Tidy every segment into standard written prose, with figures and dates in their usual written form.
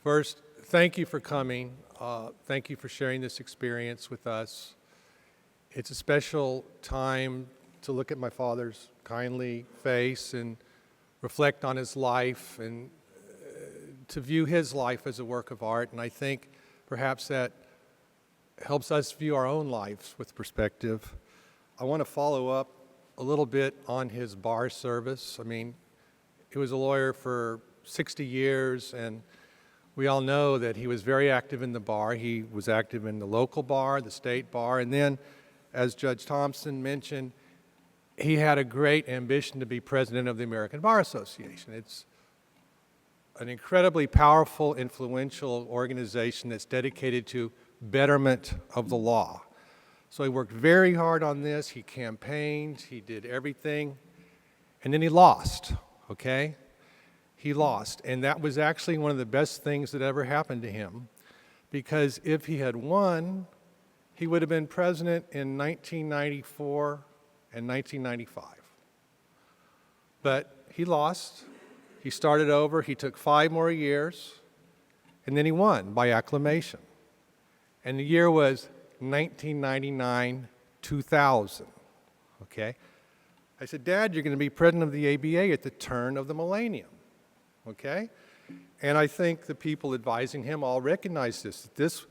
First, thank you for coming. Thank you for sharing this experience with us. It's a special time to look at my father's kindly face and reflect on his life and to view his life as a work of art. And I think perhaps that helps us view our own lives with perspective. I want to follow up a little bit on his bar service. I mean, he was a lawyer for 60 years, and we all know that he was very active in the bar. He was active in the local bar, the state bar, and then, as Judge Thompson mentioned, he had a great ambition to be president of the American Bar Association. It's an incredibly powerful, influential organization that's dedicated to betterment of the law. So he worked very hard on this. He campaigned. He did everything. And then he lost, okay? He lost. And that was actually one of the best things that ever happened to him, because if he had won, he would have been president in 1994 and 1995. But he lost. He started over. He took 5 more years, and then he won by acclamation. And the year was 1999-2000, okay? I said, Dad, you're going to be president of the ABA at the turn of the millennium, okay? And I think the people advising him all recognize this. This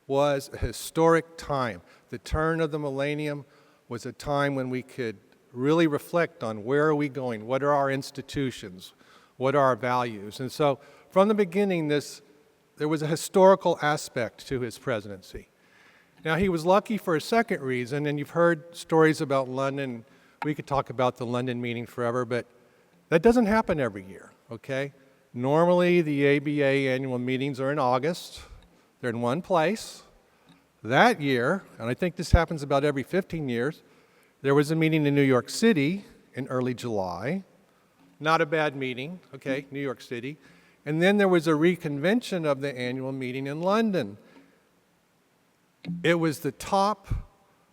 was a historic time. The turn of the millennium was a time when we could really reflect on where are we going, what are our institutions, what are our values. And so from the beginning, there was a historical aspect to his presidency. Now, he was lucky for a second reason, and you've heard stories about London. We could talk about the London meeting forever, but that doesn't happen every year, okay? Normally, the ABA annual meetings are in August. They're in one place. That year, and I think this happens about every 15 years, there was a meeting in New York City in early July. Not a bad meeting, okay, New York City. And then there was a reconvention of the annual meeting in London. It was the top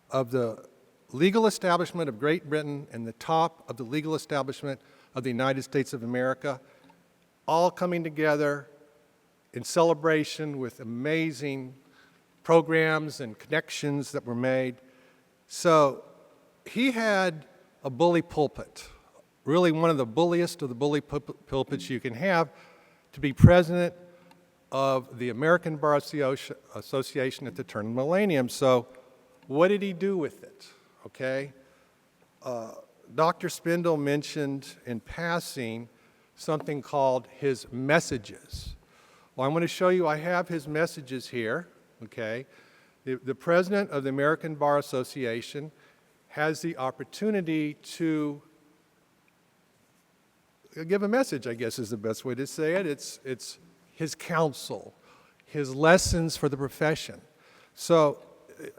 of the legal establishment of Great Britain and the top of the legal establishment of the United States of America, all coming together in celebration with amazing programs and connections that were made. So he had a bully pulpit, really one of the bulliest of the bully pulpits you can have, to be president of the American Bar Association at the turn of the millennium. So what did he do with it, okay? Dr. Spindle mentioned in passing something called his messages. Well, I'm going to show you, I have his messages here, okay? The president of the American Bar Association has the opportunity to give a message, I guess is the best way to say it. It's his counsel, his lessons for the profession. So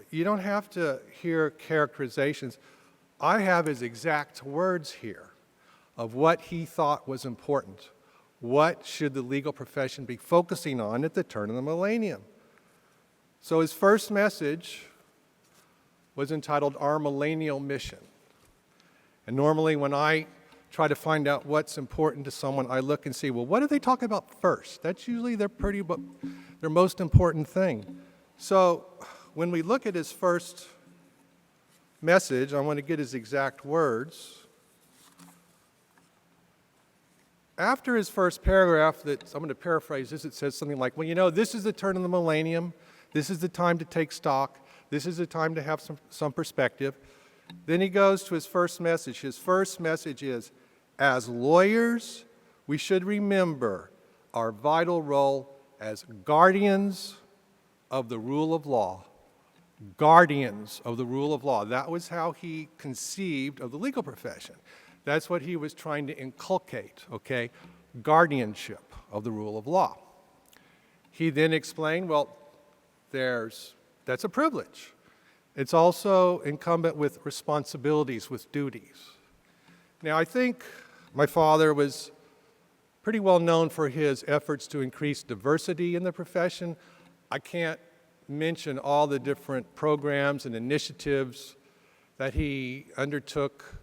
you don't have to hear characterizations. I have his exact words here of what he thought was important. What should the legal profession be focusing on at the turn of the millennium? So his first message was entitled Our Millennial Mission. And normally when I try to find out what's important to someone, I look and see, well, what do they talk about first? That's usually their most important thing. So when we look at his first message, I want to get his exact words. After his first paragraph, I'm going to paraphrase this, it says something like, well, you know, this is the turn of the millennium. This is the time to take stock. This is the time to have some perspective. Then he goes to his first message. His first message is, as lawyers, we should remember our vital role as guardians of the rule of law. Guardians of the rule of law. That was how he conceived of the legal profession. That's what he was trying to inculcate, okay? Guardianship of the rule of law. He then explained, well, that's a privilege. It's also incumbent with responsibilities, with duties. Now, I think my father was pretty well known for his efforts to increase diversity in the profession. I can't mention all the different programs and initiatives that he undertook.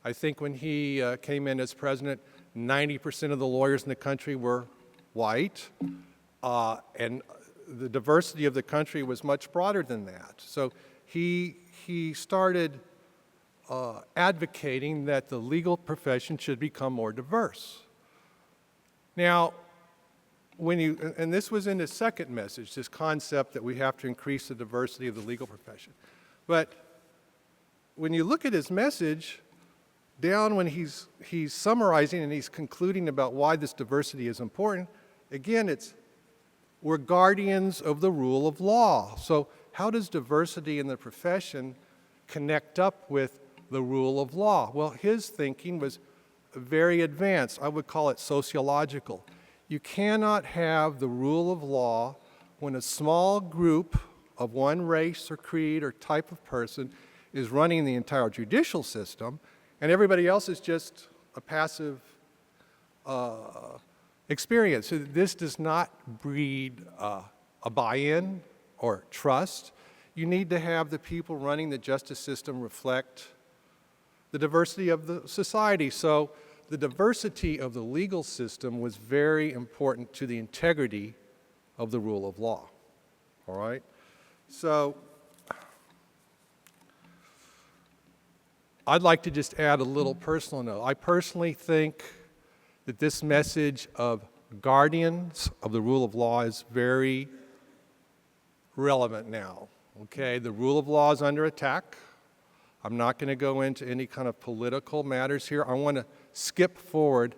I think when he came in as president, 90% of the lawyers in the country were white. and the diversity of the country was much broader than that. So he started advocating that the legal profession should become more diverse. Now, and this was in his second message, this concept that we have to increase the diversity of the legal profession. But when you look at his message, down when he's summarizing and he's concluding about why this diversity is important, again, we're guardians of the rule of law. So how does diversity in the profession connect up with the rule of law? Well, his thinking was very advanced. I would call it sociological. You cannot have the rule of law when a small group of one race or creed or type of person is running the entire judicial system and everybody else is just a passive experience. So this does not breed a buy-in or trust. You need to have the people running the justice system reflect the diversity of the society. So the diversity of the legal system was very important to the integrity of the rule of law. All right? So I'd like to just add a little personal note. I personally think that this message of guardians of the rule of law is very relevant now. Okay? The rule of law is under attack. I'm not going to go into any kind of political matters here. I want to skip forward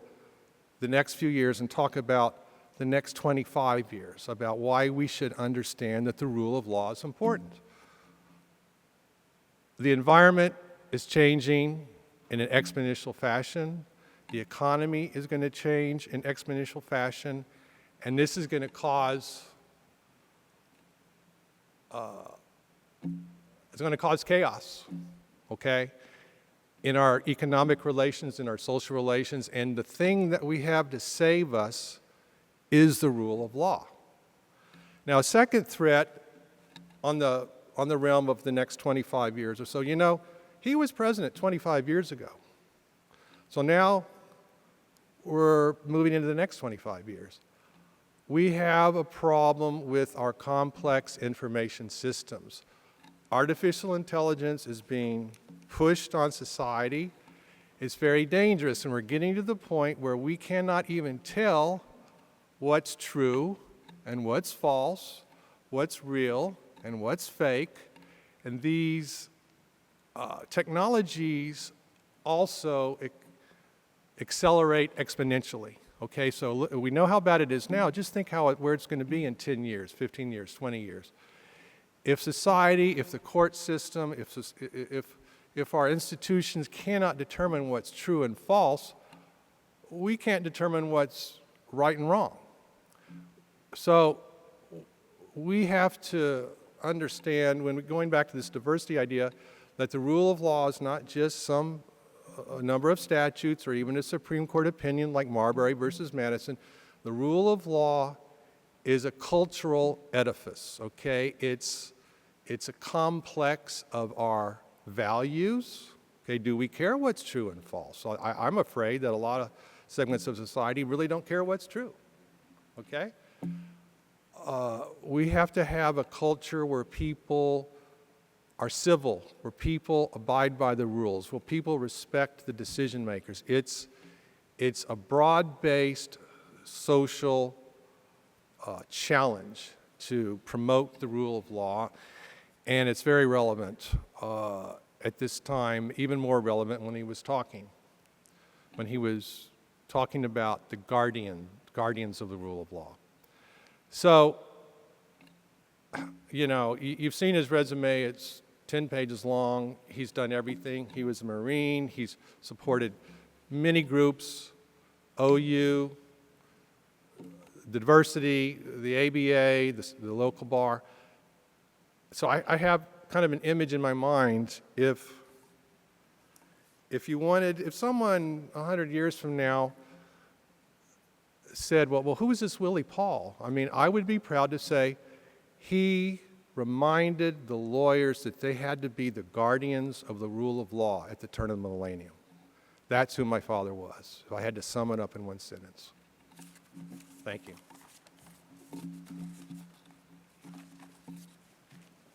the next few years and talk about the next 25 years, about why we should understand that the rule of law is important. The environment is changing in an exponential fashion. The economy is going to change in exponential fashion, and this is going to cause chaos. Okay, in our economic relations, in our social relations, and the thing that we have to save us is the rule of law. Now, a second threat on the realm of the next 25 years or so, you know, he was president 25 years ago. So now we're moving into the next 25 years. We have a problem with our complex information systems. Artificial intelligence is being pushed on society. It's very dangerous, and we're getting to the point where we cannot even tell what's true and what's false, what's real and what's fake. And these technologies also accelerate exponentially. Okay, so we know how bad it is now. Just think where it's going to be in 10 years, 15 years, 20 years. If society, if the court system, if our institutions cannot determine what's true and false, we can't determine what's right and wrong. So we have to understand, when we're going back to this diversity idea, that the rule of law is not just a number of statutes or even a Supreme Court opinion like Marbury versus Madison. The rule of law is a cultural edifice, okay? It's a complex of our values. Okay, do we care what's true and false? So I'm afraid that a lot of segments of society really don't care what's true, okay? We have to have a culture where people are civil, where people abide by the rules, where people respect the decision makers. It's a broad-based social challenge to promote the rule of law, and it's very relevant at this time, even more relevant when he was talking about the guardians of the rule of law. So, you know, you've seen his resume. It's 10 pages long. He's done everything. He was a Marine. He's supported many groups, OU, the diversity, the ABA, the local bar. So I have kind of an image in my mind. If someone 100 years from now said, well, who is this Willie Paul? I mean, I would be proud to say he reminded the lawyers that they had to be the guardians of the rule of law at the turn of the millennium. That's who my father was, if I had to sum it up in one sentence. Thank you.